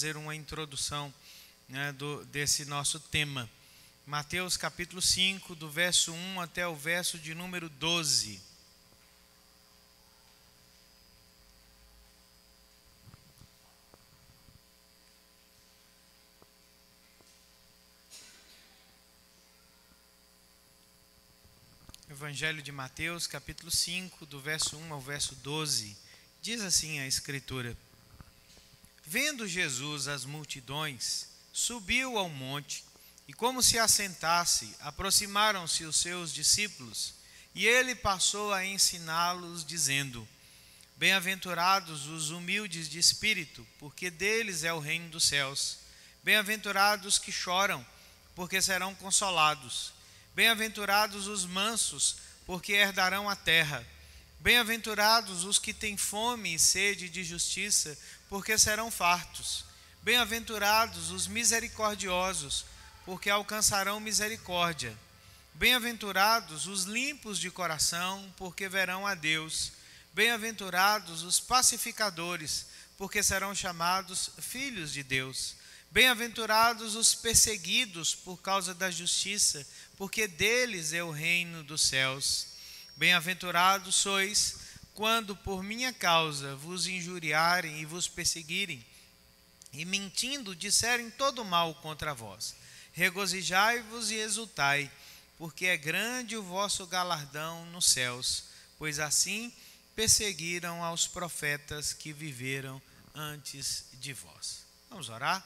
fazer uma introdução, né, desse nosso tema. Mateus capítulo 5, do verso 1 até o verso de número 12. Evangelho de Mateus, capítulo 5, do verso 1 ao verso 12, diz assim a Escritura: Vendo Jesus as multidões, subiu ao monte, e como se assentasse, aproximaram-se os seus discípulos, e ele passou a ensiná-los, dizendo: Bem-aventurados os humildes de espírito, porque deles é o reino dos céus. Bem-aventurados que choram, porque serão consolados. Bem-aventurados os mansos, porque herdarão a terra. Bem-aventurados os que têm fome e sede de justiça, porque serão fartos. Bem-aventurados os misericordiosos, porque alcançarão misericórdia. Bem-aventurados os limpos de coração, porque verão a Deus. Bem-aventurados os pacificadores, porque serão chamados filhos de Deus. Bem-aventurados os perseguidos por causa da justiça, porque deles é o reino dos céus. Bem-aventurados sois, quando por minha causa vos injuriarem e vos perseguirem, e mentindo disserem todo mal contra vós. Regozijai-vos e exultai, porque é grande o vosso galardão nos céus, pois assim perseguiram aos profetas que viveram antes de vós. Vamos orar?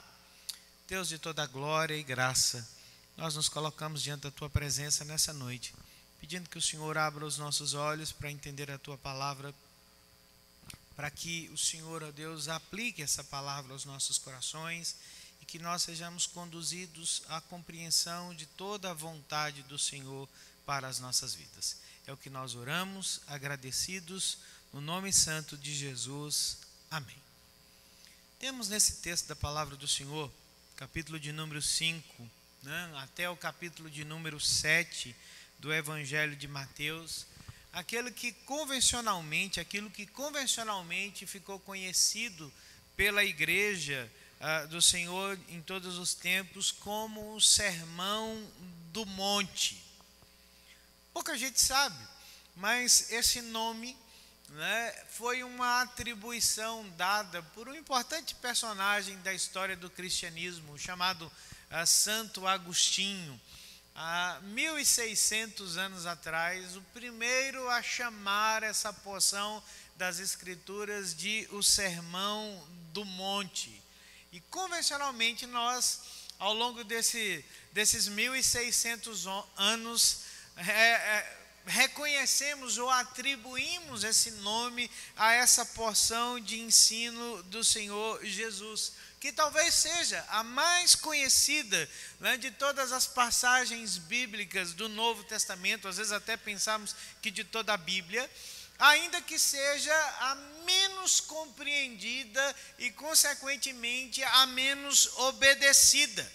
Deus de toda glória e graça, nós nos colocamos diante da Tua presença nessa noite, pedindo que o Senhor abra os nossos olhos para entender a Tua palavra, para que o Senhor, ó Deus, aplique essa palavra aos nossos corações e que nós sejamos conduzidos à compreensão de toda a vontade do Senhor para as nossas vidas. É o que nós oramos, agradecidos, no nome santo de Jesus. Amém. Temos nesse texto da palavra do Senhor, capítulo de número 5, até o capítulo de número 7 do Evangelho de Mateus, aquilo que convencionalmente ficou conhecido pela igreja do Senhor em todos os tempos como o Sermão do Monte. Pouca gente sabe, mas esse nome, foi uma atribuição dada por um importante personagem da história do cristianismo, chamado Santo Agostinho. Há 1600 anos atrás, o primeiro a chamar essa porção das Escrituras de o Sermão do Monte. E convencionalmente nós, ao longo desses 1600 anos, reconhecemos ou atribuímos esse nome a essa porção de ensino do Senhor Jesus, que talvez seja a mais conhecida, de todas as passagens bíblicas do Novo Testamento, às vezes até pensamos que de toda a Bíblia, ainda que seja a menos compreendida e, consequentemente, a menos obedecida.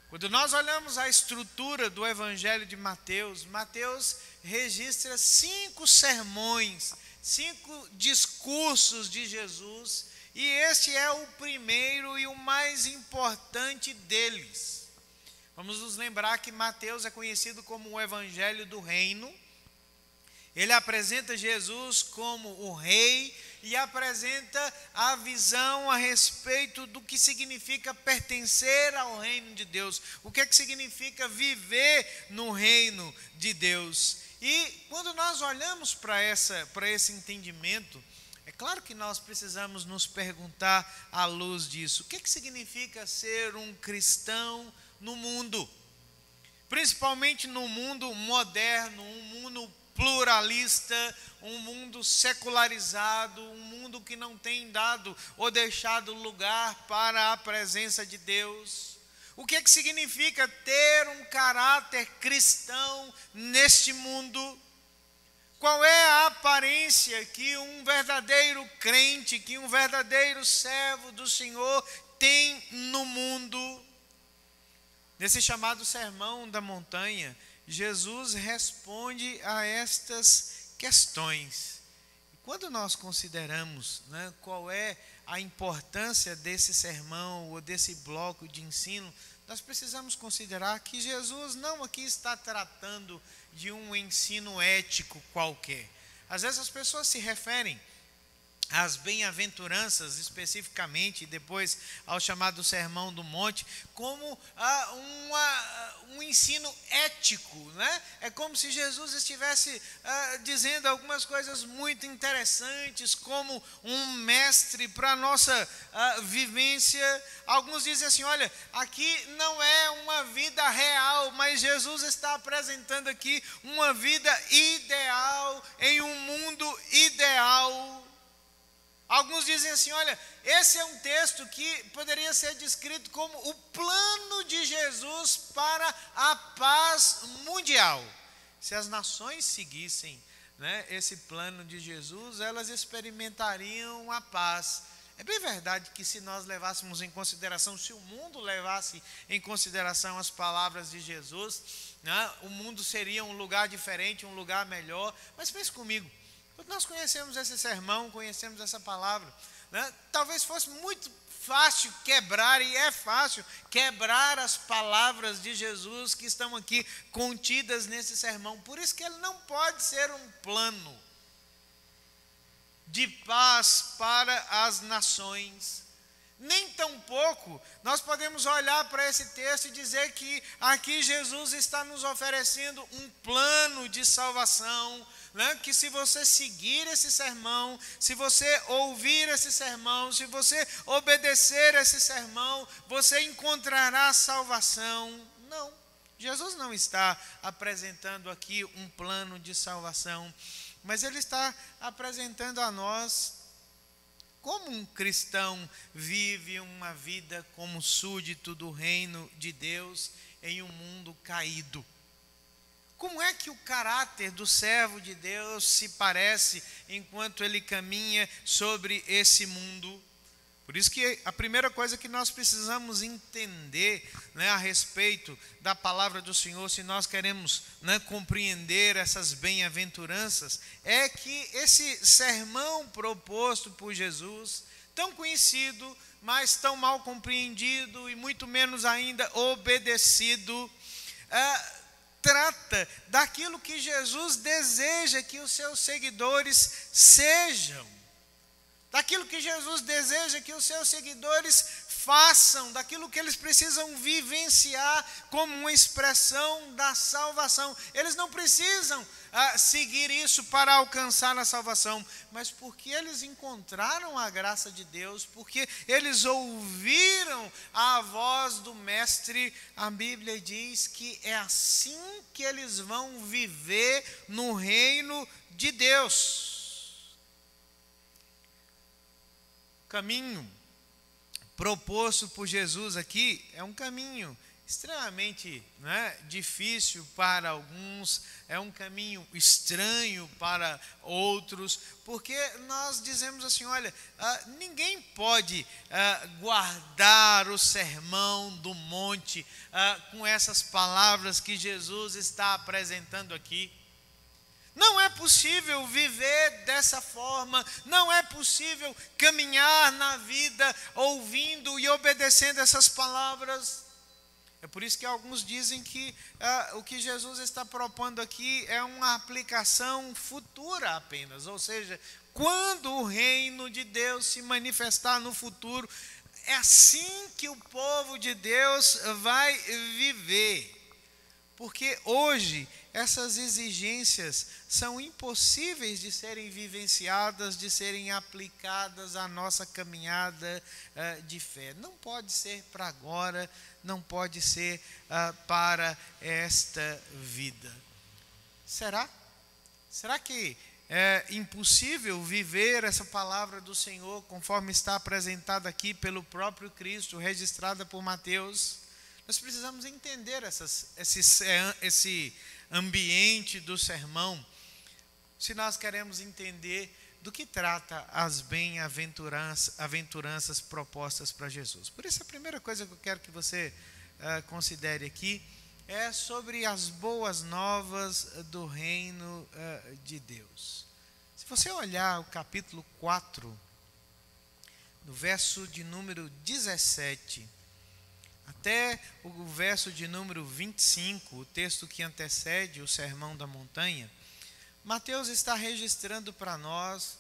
Quando nós olhamos a estrutura do Evangelho de Mateus, Mateus registra 5 sermões, 5 discursos de Jesus, e este é o primeiro e o mais importante deles. Vamos nos lembrar que Mateus é conhecido como o Evangelho do Reino. Ele apresenta Jesus como o Rei e apresenta a visão a respeito do que significa pertencer ao reino de Deus, o que significa viver no reino de Deus. E quando nós olhamos para esse entendimento, é claro que nós precisamos nos perguntar à luz disso, o que significa ser um cristão no mundo? Principalmente no mundo moderno, um mundo pluralista, um mundo secularizado, um mundo que não tem dado ou deixado lugar para a presença de Deus. O que significa ter um caráter cristão neste mundo? Qual é a aparência que um verdadeiro crente, que um verdadeiro servo do Senhor tem no mundo? Nesse chamado Sermão da Montanha, Jesus responde a estas questões. quando nós consideramos, né, qual é a importância desse sermão ou desse bloco de ensino, nós precisamos considerar que Jesus não aqui está tratando de um ensino ético qualquer. Às vezes as pessoas se referem às bem-aventuranças especificamente, depois ao chamado Sermão do Monte, como um ensino ético, né? É como se Jesus estivesse dizendo algumas coisas muito interessantes, como um mestre para a nossa vivência. Alguns dizem assim, olha, aqui não é uma vida real, mas Jesus está apresentando aqui uma vida ideal, em um mundo ideal. Alguns dizem assim, olha, esse é um texto que poderia ser descrito como o plano de Jesus para a paz mundial. Se as nações seguissem, né, esse plano de Jesus, elas experimentariam a paz. É bem verdade que se nós levássemos em consideração, se o mundo levasse em consideração as palavras de Jesus, né, o mundo seria um lugar diferente, um lugar melhor. Mas pense comigo. Quando nós conhecemos esse sermão, conhecemos essa palavra, né, talvez fosse muito fácil quebrar, e é fácil quebrar as palavras de Jesus que estão aqui contidas nesse sermão. Por isso que ele não pode ser um plano de paz para as nações. Nem tampouco nós podemos olhar para esse texto e dizer que aqui Jesus está nos oferecendo um plano de salvação, né? Que se você seguir esse sermão, se você ouvir esse sermão, se você obedecer esse sermão, você encontrará salvação. Não, Jesus não está apresentando aqui um plano de salvação, mas ele está apresentando a nós como um cristão vive uma vida como súdito do reino de Deus em um mundo caído. Como é que o caráter do servo de Deus se parece enquanto ele caminha sobre esse mundo? Por isso que a primeira coisa que nós precisamos entender, né, a respeito da palavra do Senhor, se nós queremos, né, compreender essas bem-aventuranças, é que esse sermão proposto por Jesus, tão conhecido, mas tão mal compreendido e muito menos ainda obedecido, trata daquilo que Jesus deseja que os seus seguidores sejam. Daquilo que Jesus deseja que os seus seguidores façam, daquilo que eles precisam vivenciar como uma expressão da salvação. Eles não precisam seguir isso para alcançar a salvação, mas porque eles encontraram a graça de Deus, porque eles ouviram a voz do Mestre, a Bíblia diz que é assim que eles vão viver no reino de Deus. Caminho proposto por Jesus aqui é um caminho extremamente, né, difícil para alguns, é um caminho estranho para outros, porque nós dizemos assim, olha, ninguém pode guardar o sermão do monte com essas palavras que Jesus está apresentando aqui. Não é possível viver dessa forma, não é possível caminhar na vida ouvindo e obedecendo essas palavras. É por isso que alguns dizem que o que Jesus está propondo aqui é uma aplicação futura apenas, ou seja, quando o reino de Deus se manifestar no futuro, é assim que o povo de Deus vai viver. Porque hoje essas exigências são impossíveis de serem vivenciadas, de serem aplicadas à nossa caminhada de fé. Não pode ser para agora, não pode ser para esta vida. Será? Será que é impossível viver essa palavra do Senhor conforme está apresentada aqui pelo próprio Cristo, registrada por Mateus? Nós precisamos entender esse ambiente do sermão, se nós queremos entender do que trata as bem-aventuranças propostas para Jesus. Por isso, a primeira coisa que eu quero que você considere aqui é sobre as boas novas do reino de Deus. Se você olhar o capítulo 4, no verso de número 17, até o verso de número 25, o texto que antecede o Sermão da Montanha, Mateus está registrando para nós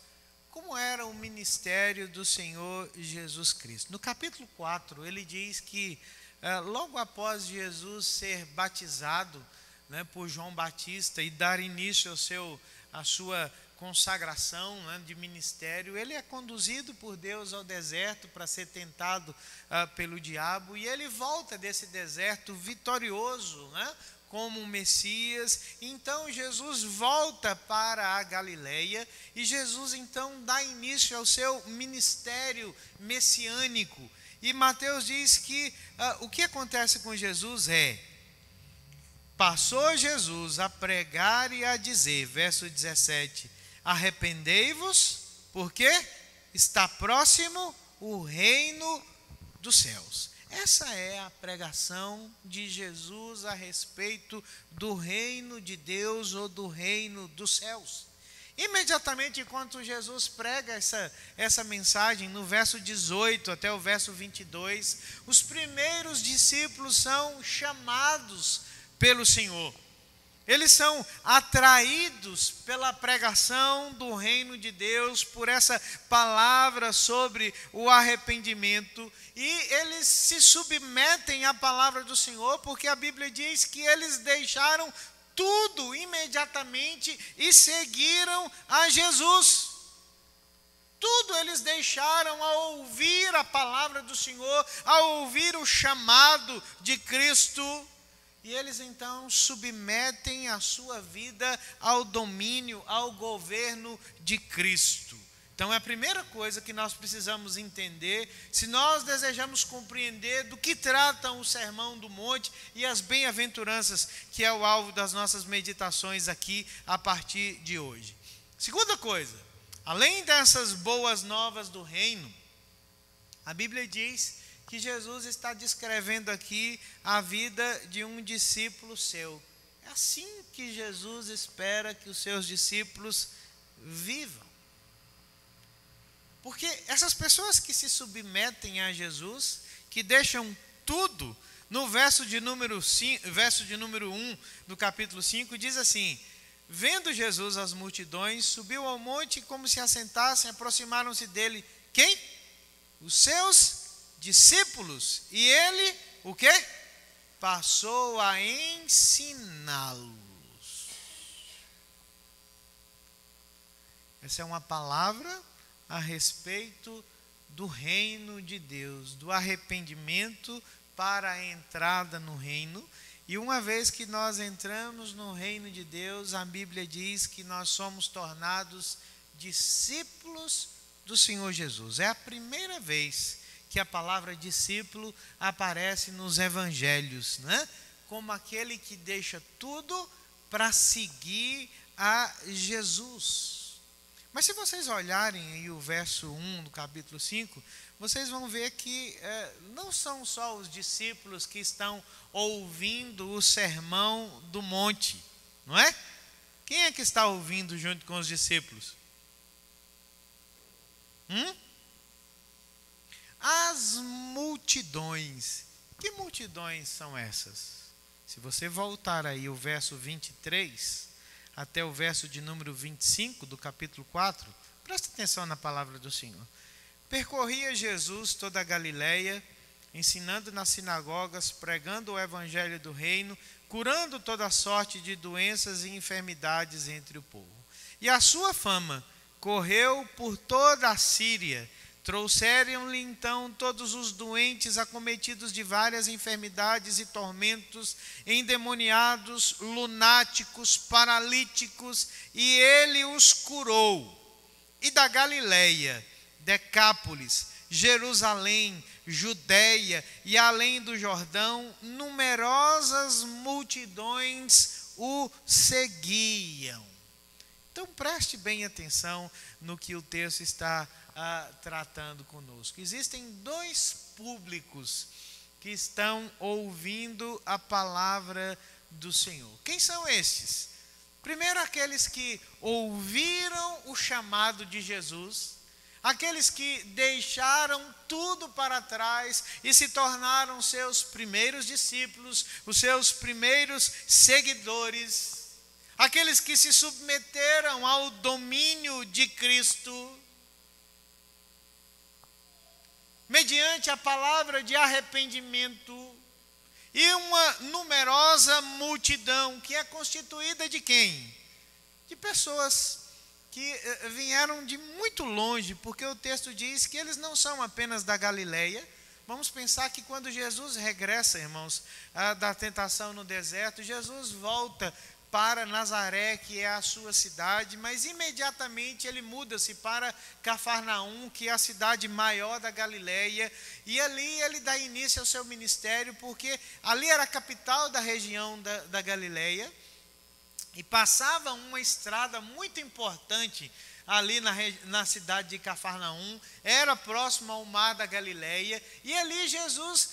como era o ministério do Senhor Jesus Cristo. No capítulo 4, ele diz que logo após Jesus ser batizado, né, por João Batista e dar início à sua consagração, né, de ministério, ele é conduzido por Deus ao deserto para ser tentado pelo diabo, e ele volta desse deserto vitorioso, né, como Messias. Então Jesus volta para a Galileia, e Jesus então dá início ao seu ministério messiânico. E Mateus diz que o que acontece com Jesus passou Jesus a pregar e a dizer, verso 17, arrependei-vos, porque está próximo o reino dos céus. Essa é a pregação de Jesus a respeito do reino de Deus ou do reino dos céus. Imediatamente enquanto Jesus prega essa mensagem, no verso 18 até o verso 22, os primeiros discípulos são chamados pelo Senhor. Eles são atraídos pela pregação do reino de Deus, por essa palavra sobre o arrependimento, e eles se submetem à palavra do Senhor, porque a Bíblia diz que eles deixaram tudo imediatamente e seguiram a Jesus. Tudo eles deixaram ao ouvir a palavra do Senhor, ao ouvir o chamado de Cristo. E eles então submetem a sua vida ao domínio, ao governo de Cristo. Então é a primeira coisa que nós precisamos entender, se nós desejamos compreender do que tratam o Sermão do Monte e as bem-aventuranças, que é o alvo das nossas meditações aqui a partir de hoje. Segunda coisa, além dessas boas novas do reino, a Bíblia diz que Jesus está descrevendo aqui a vida de um discípulo seu. É assim que Jesus espera que os seus discípulos vivam. Porque essas pessoas que se submetem a Jesus, que deixam tudo, no verso de número 1 do capítulo 5, diz assim: vendo Jesus as multidões, subiu ao monte e, como se assentassem, aproximaram-se dele. Quem? Os seus discípulos. E ele, o quê? Passou a ensiná-los. Essa é uma palavra a respeito do reino de Deus, do arrependimento para a entrada no reino. E uma vez que nós entramos no reino de Deus, a Bíblia diz que nós somos tornados discípulos do Senhor Jesus. É a primeira vez que a palavra discípulo aparece nos evangelhos, né? Como aquele que deixa tudo para seguir a Jesus. Mas se vocês olharem aí o verso 1 do capítulo 5, vocês vão ver que não são só os discípulos que estão ouvindo o sermão do monte, não é? Quem é que está ouvindo junto com os discípulos? As multidões. Que multidões são essas? Se você voltar aí o verso 23 até o verso de número 25 do capítulo 4, preste atenção na palavra do Senhor. Percorria Jesus toda a Galileia, ensinando nas sinagogas, pregando o evangelho do reino, curando toda sorte de doenças e enfermidades entre o povo. E a sua fama correu por toda a Síria. Trouxeram-lhe então todos os doentes acometidos de várias enfermidades e tormentos, endemoniados, lunáticos, paralíticos, e ele os curou. E da Galileia, Decápolis, Jerusalém, Judeia e além do Jordão, numerosas multidões o seguiam. Então preste bem atenção no que o texto está tratando conosco. Existem dois públicos que estão ouvindo a palavra do Senhor. Quem são estes? Primeiro, aqueles que ouviram o chamado de Jesus, aqueles que deixaram tudo para trás e se tornaram seus primeiros discípulos, os seus primeiros seguidores, aqueles que se submeteram ao domínio de Cristo, mediante a palavra de arrependimento, e uma numerosa multidão que é constituída de quem? De pessoas que vieram de muito longe, porque o texto diz que eles não são apenas da Galileia. Vamos pensar que quando Jesus regressa, irmãos, da tentação no deserto, Jesus volta para Nazaré, que é a sua cidade, mas imediatamente ele muda-se para Cafarnaum, que é a cidade maior da Galileia, e ali ele dá início ao seu ministério, porque ali era a capital da região da Galileia, e passava uma estrada muito importante ali na cidade de Cafarnaum, era próximo ao mar da Galileia, e ali Jesus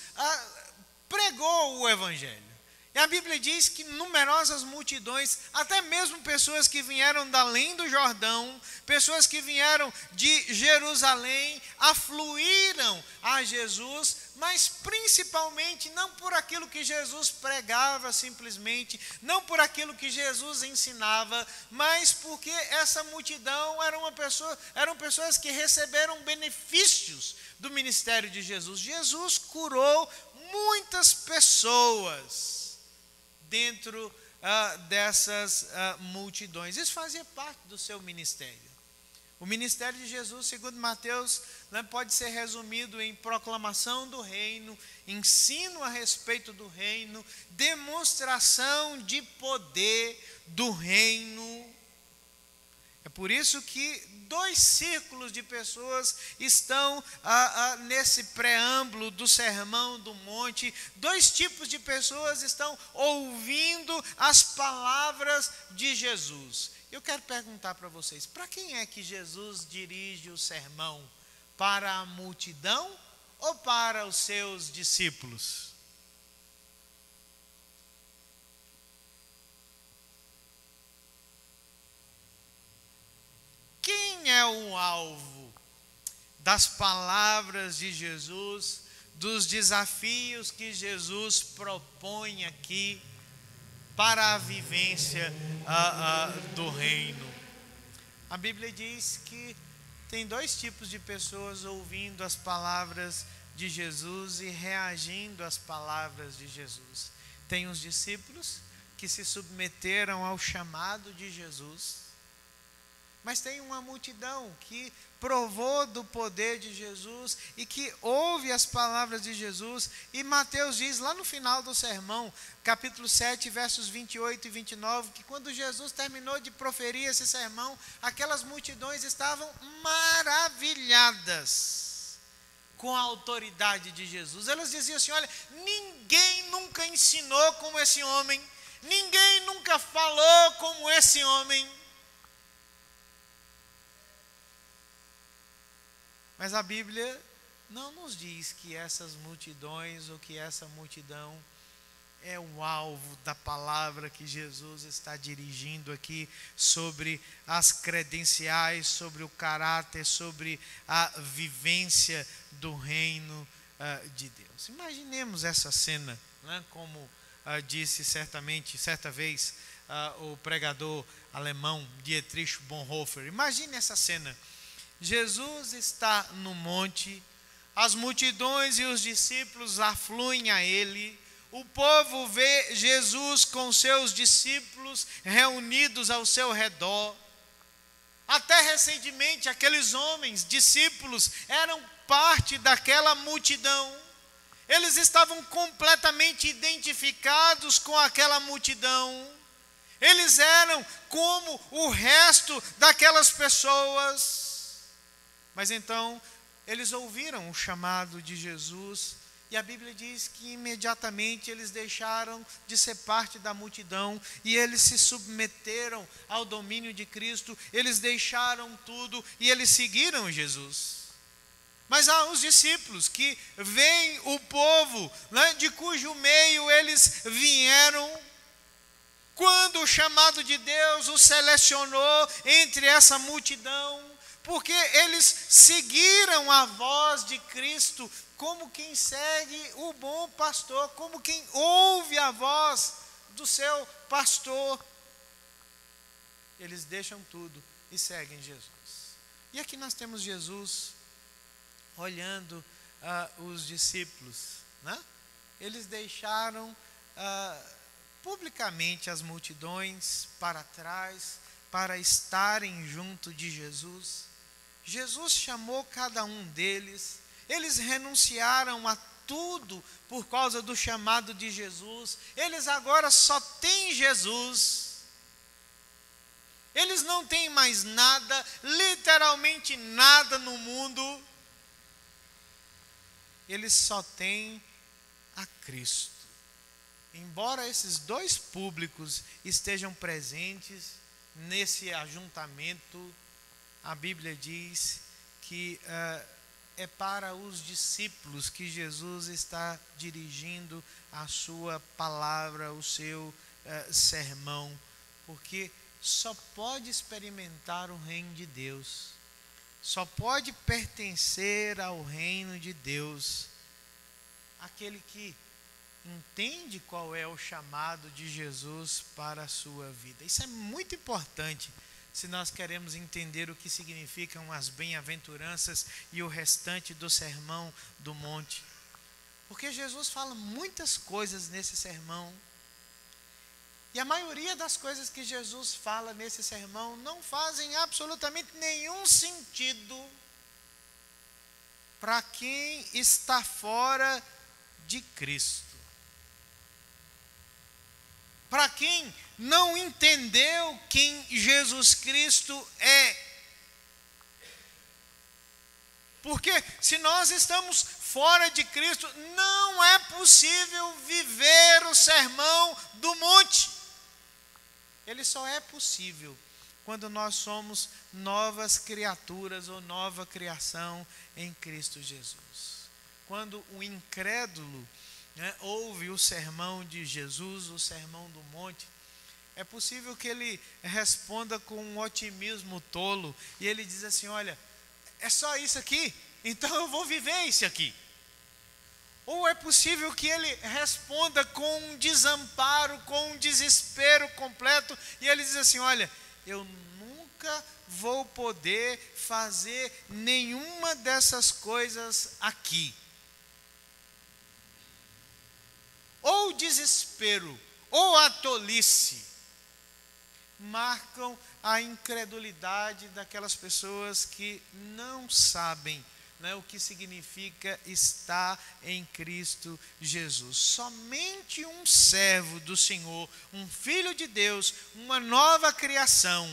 pregou o evangelho. E a Bíblia diz que numerosas multidões, até mesmo pessoas que vieram da além do Jordão, pessoas que vieram de Jerusalém, afluíram a Jesus, mas principalmente não por aquilo que Jesus pregava simplesmente, não por aquilo que Jesus ensinava, mas porque essa multidão eram pessoas que receberam benefícios do ministério de Jesus. Jesus curou muitas pessoas dentro dessas multidões. Isso fazia parte do seu ministério. O ministério de Jesus, segundo Mateus, pode ser resumido em proclamação do reino, ensino a respeito do reino, demonstração de poder do reino. É por isso que 2 círculos de pessoas estão nesse preâmbulo do Sermão do Monte. 2 tipos de pessoas estão ouvindo as palavras de Jesus. Eu quero perguntar para vocês, para quem é que Jesus dirige o sermão? Para a multidão ou para os seus discípulos? Quem é o alvo das palavras de Jesus, dos desafios que Jesus propõe aqui para a vivência do reino? A Bíblia diz que tem 2 tipos de pessoas ouvindo as palavras de Jesus e reagindo às palavras de Jesus. Tem os discípulos que se submeteram ao chamado de Jesus, mas tem uma multidão que provou do poder de Jesus e que ouve as palavras de Jesus. E Mateus diz lá no final do sermão, capítulo 7, versos 28 e 29, que quando Jesus terminou de proferir esse sermão, aquelas multidões estavam maravilhadas com a autoridade de Jesus. Elas diziam assim: olha, ninguém nunca ensinou como esse homem, ninguém nunca falou como esse homem. Mas a Bíblia não nos diz que essas multidões ou que essa multidão é o alvo da palavra que Jesus está dirigindo aqui sobre as credenciais, sobre o caráter, sobre a vivência do reino de Deus. Imaginemos essa cena, né? Como disse certa vez o pregador alemão Dietrich Bonhoeffer. Imagine essa cena. Jesus está no monte, as multidões e os discípulos afluem a ele, o povo vê Jesus com seus discípulos reunidos ao seu redor. Até recentemente, aqueles homens, discípulos, eram parte daquela multidão. Eles estavam completamente identificados com aquela multidão. Eles eram como o resto daquelas pessoas. Mas então, eles ouviram o chamado de Jesus, e a Bíblia diz que imediatamente eles deixaram de ser parte da multidão, e eles se submeteram ao domínio de Cristo, eles deixaram tudo, e eles seguiram Jesus. Mas há os discípulos que veem o povo, né, de cujo meio eles vieram, quando o chamado de Deus o selecionou entre essa multidão, porque eles seguiram a voz de Cristo, como quem segue o bom pastor, como quem ouve a voz do seu pastor. Eles deixam tudo e seguem Jesus. E aqui nós temos Jesus olhando os discípulos, né? Eles deixaram publicamente as multidões para trás, para estarem junto de Jesus. Jesus chamou cada um deles, eles renunciaram a tudo por causa do chamado de Jesus, eles agora só têm Jesus. Eles não têm mais nada, literalmente nada no mundo. Eles só têm a Cristo. Embora esses dois públicos estejam presentes nesse ajuntamento, a Bíblia diz que é para os discípulos que Jesus está dirigindo a sua palavra, o seu sermão, porque só pode experimentar o reino de Deus, só pode pertencer ao reino de Deus aquele que entende qual é o chamado de Jesus para a sua vida. Isso é muito importante se nós queremos entender o que significam as bem-aventuranças e o restante do Sermão do Monte. Porque Jesus fala muitas coisas nesse sermão. E a maioria das coisas que Jesus fala nesse sermão não fazem absolutamente nenhum sentido para quem está fora de Cristo. Para quem não entendeu quem Jesus Cristo é. Porque se nós estamos fora de Cristo, não é possível viver o sermão do monte. Ele só é possível quando nós somos novas criaturas ou nova criação em Cristo Jesus. Quando o incrédulo ouve o sermão de Jesus, o sermão do monte, é possível que ele responda com um otimismo tolo e ele diz assim: olha, é só isso aqui, então eu vou viver isso aqui. Ou é possível que ele responda com um desamparo, com um desespero completo, e ele diz assim: olha, eu nunca vou poder fazer nenhuma dessas coisas aqui. Ou o desespero, ou a tolice, marcam a incredulidade daquelas pessoas que não sabem o que significa estar em Cristo Jesus. Somente um servo do Senhor, um filho de Deus, uma nova criação,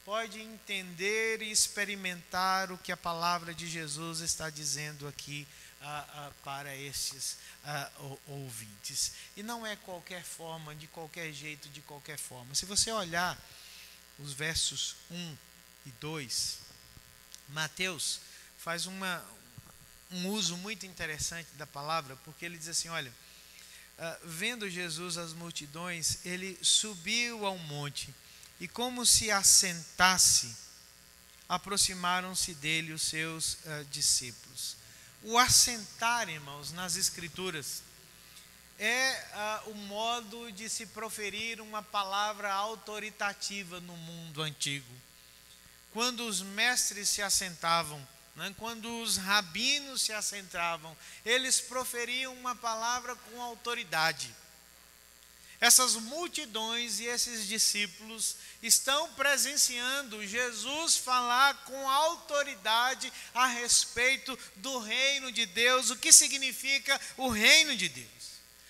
pode entender e experimentar o que a palavra de Jesus está dizendo aqui para estes ouvintes. E não é qualquer forma, de qualquer jeito, de qualquer forma. Se você olhar os versos 1 e 2, Mateus faz um uso muito interessante da palavra, porque ele diz assim: olha, vendo Jesus as multidões, ele subiu ao monte, e como se assentasse, aproximaram-se dele os seus discípulos. O assentar, irmãos, nas Escrituras, é o modo de se proferir uma palavra autoritativa no mundo antigo. Quando os mestres se assentavam, quando os rabinos se assentavam, eles proferiam uma palavra com autoridade. Essas multidões e esses discípulos estão presenciando Jesus falar com autoridade a respeito do reino de Deus, o que significa o reino de Deus.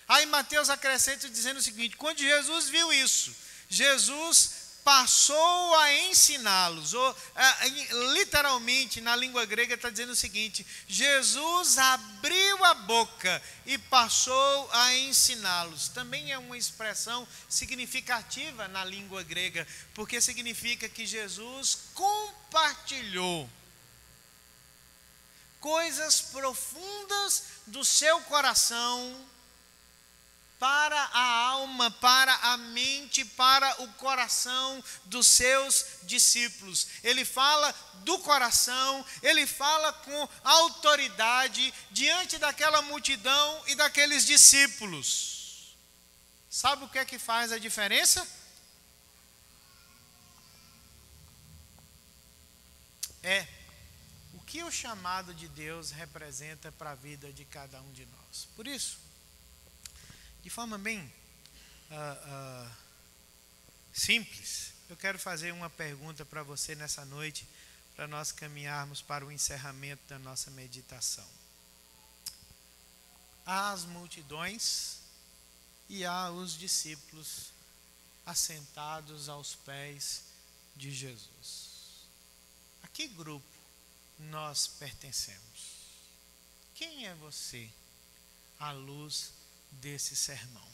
Aí Mateus acrescenta dizendo o seguinte: quando Jesus viu isso, Jesus passou a ensiná-los, ou literalmente na língua grega está dizendo o seguinte: Jesus abriu a boca e passou a ensiná-los. Também é uma expressão significativa na língua grega, porque significa que Jesus compartilhou coisas profundas do seu coração para a alma, para a mente, para o coração dos seus discípulos. Ele fala do coração, ele fala com autoridade diante daquela multidão e daqueles discípulos. Sabe o que é que faz a diferença? O que o chamado de Deus representa para a vida de cada um de nós. Por isso, de forma bem simples, eu quero fazer uma pergunta para você nessa noite, para nós caminharmos para o encerramento da nossa meditação. Há as multidões e há os discípulos assentados aos pés de Jesus. A que grupo nós pertencemos? Quem é você à luz desse sermão?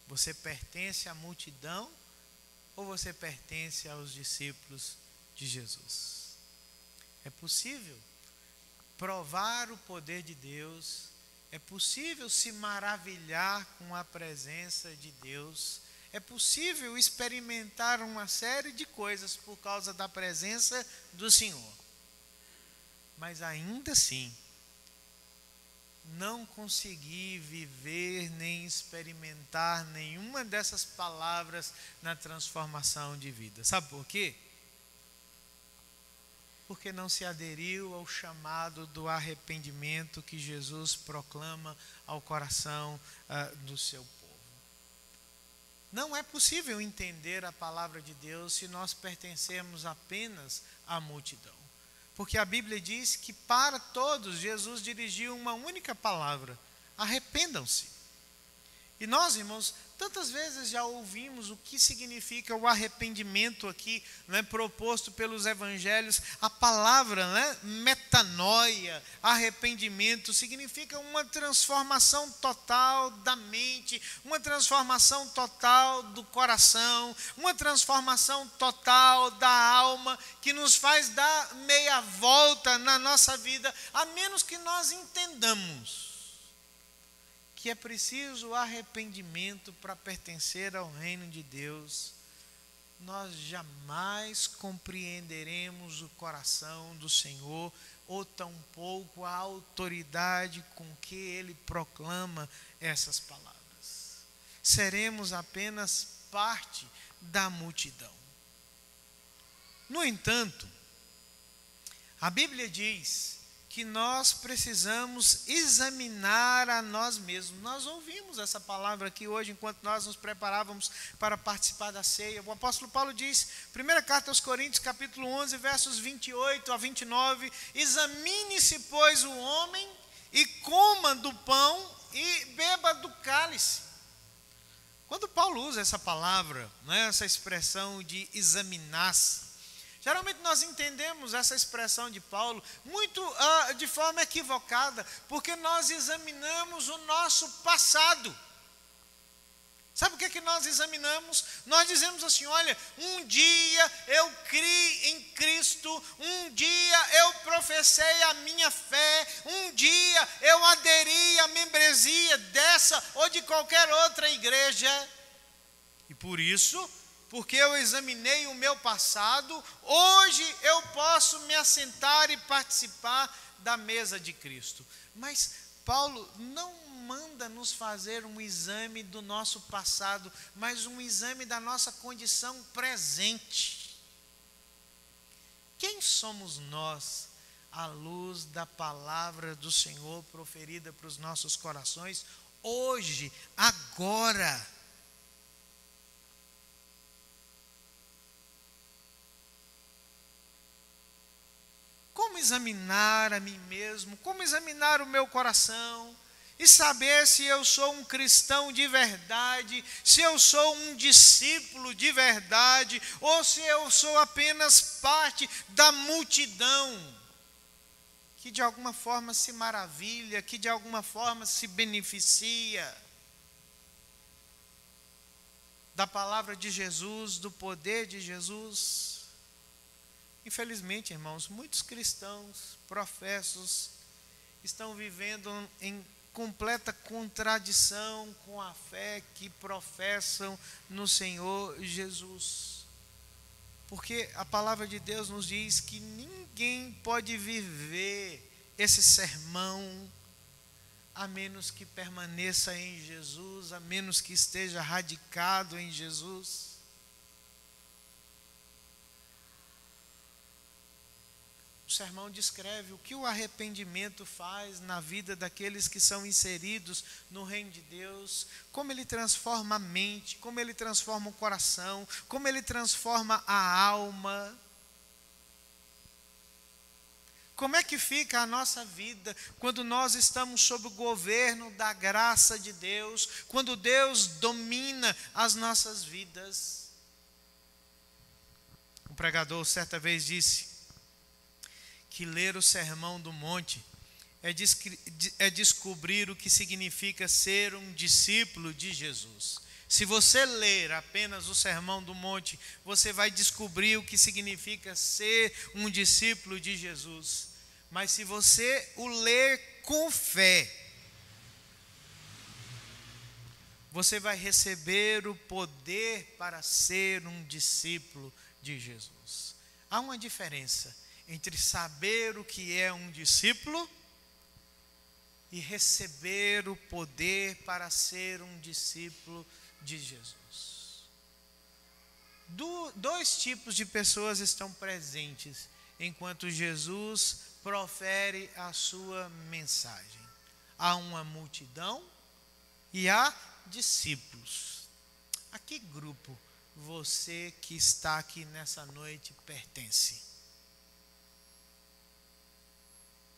Você pertence à multidão ou você pertence aos discípulos de Jesus? É possível provar o poder de Deus, é possível se maravilhar com a presença de Deus, é possível experimentar uma série de coisas por causa da presença do Senhor. Mas ainda assim, não consegui viver nem experimentar nenhuma dessas palavras na transformação de vida. Sabe por quê? Porque não se aderiu ao chamado do arrependimento que Jesus proclama ao coração do seu povo. Não é possível entender a palavra de Deus se nós pertencermos apenas à multidão. Porque a Bíblia diz que para todos Jesus dirigiu uma única palavra: arrependam-se. E nós, irmãos, tantas vezes já ouvimos o que significa o arrependimento aqui, né, proposto pelos evangelhos. A palavra, né, metanoia, arrependimento, significa uma transformação total da mente, uma transformação total do coração, uma transformação total da alma, que nos faz dar meia volta na nossa vida, a menos que nós entendamos que é preciso arrependimento para pertencer ao reino de Deus. Nós jamais compreenderemos o coração do Senhor, ou tampouco a autoridade com que Ele proclama essas palavras. Seremos apenas parte da multidão. No entanto, a Bíblia diz que nós precisamos examinar a nós mesmos. Nós ouvimos essa palavra aqui hoje, enquanto nós nos preparávamos para participar da ceia. O apóstolo Paulo diz, primeira carta aos Coríntios, capítulo 11, versos 28 a 29, examine-se, pois, o homem, e coma do pão, e beba do cálice. Quando Paulo usa essa palavra, né, essa expressão de examinar-se, geralmente nós entendemos essa expressão de Paulo muito de forma equivocada, porque nós examinamos o nosso passado. Sabe o que é que nós examinamos? Nós dizemos assim: olha, um dia eu criei em Cristo, um dia eu professei a minha fé, um dia eu aderi à membresia dessa ou de qualquer outra igreja, e por isso, porque eu examinei o meu passado, hoje eu posso me assentar e participar da mesa de Cristo. Mas Paulo não manda nos fazer um exame do nosso passado, mas um exame da nossa condição presente. Quem somos nós à luz da palavra do Senhor proferida para os nossos corações, hoje, agora? Como examinar a mim mesmo, como examinar o meu coração e saber se eu sou um cristão de verdade, se eu sou um discípulo de verdade, ou se eu sou apenas parte da multidão que de alguma forma se maravilha, que de alguma forma se beneficia da palavra de Jesus, do poder de Jesus. Infelizmente, irmãos, muitos cristãos professos estão vivendo em completa contradição com a fé que professam no Senhor Jesus. Porque a palavra de Deus nos diz que ninguém pode viver esse sermão a menos que permaneça em Jesus, a menos que esteja radicado em Jesus. O sermão descreve o que o arrependimento faz na vida daqueles que são inseridos no reino de Deus, como ele transforma a mente, como ele transforma o coração, como ele transforma a alma. Como é que fica a nossa vida quando nós estamos sob o governo da graça de Deus, quando Deus domina as nossas vidas? O pregador certa vez disse que ler o Sermão do Monte é descobrir o que significa ser um discípulo de Jesus. Se você ler apenas o Sermão do Monte, você vai descobrir o que significa ser um discípulo de Jesus. Mas se você o ler com fé, você vai receber o poder para ser um discípulo de Jesus. Há uma diferença entre saber o que é um discípulo e receber o poder para ser um discípulo de Jesus. Dois tipos de pessoas estão presentes enquanto Jesus profere a sua mensagem. Há uma multidão e há discípulos. A que grupo você que está aqui nessa noite pertence?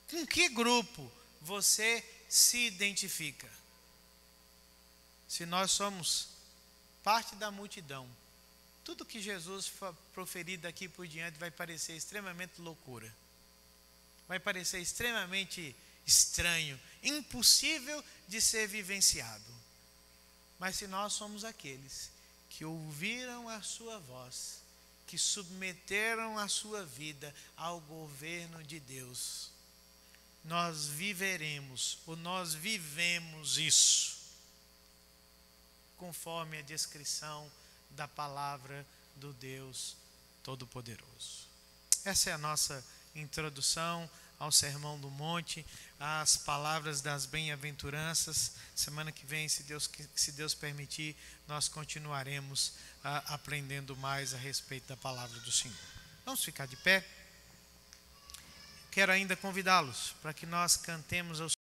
Com que grupo você se identifica? Se nós somos parte da multidão, tudo que Jesus proferir daqui por diante vai parecer extremamente loucura. Vai parecer extremamente estranho, impossível de ser vivenciado. Mas se nós somos aqueles que ouviram a sua voz, que submeteram a sua vida ao governo de Deus, nós viveremos, ou nós vivemos isso, conforme a descrição da palavra do Deus Todo-Poderoso. Essa é a nossa introdução ao Sermão do Monte, as palavras das bem-aventuranças. Semana que vem, se Deus permitir, nós continuaremos aprendendo mais a respeito da palavra do Senhor. Vamos ficar de pé? Quero ainda convidá-los para que nós cantemos ao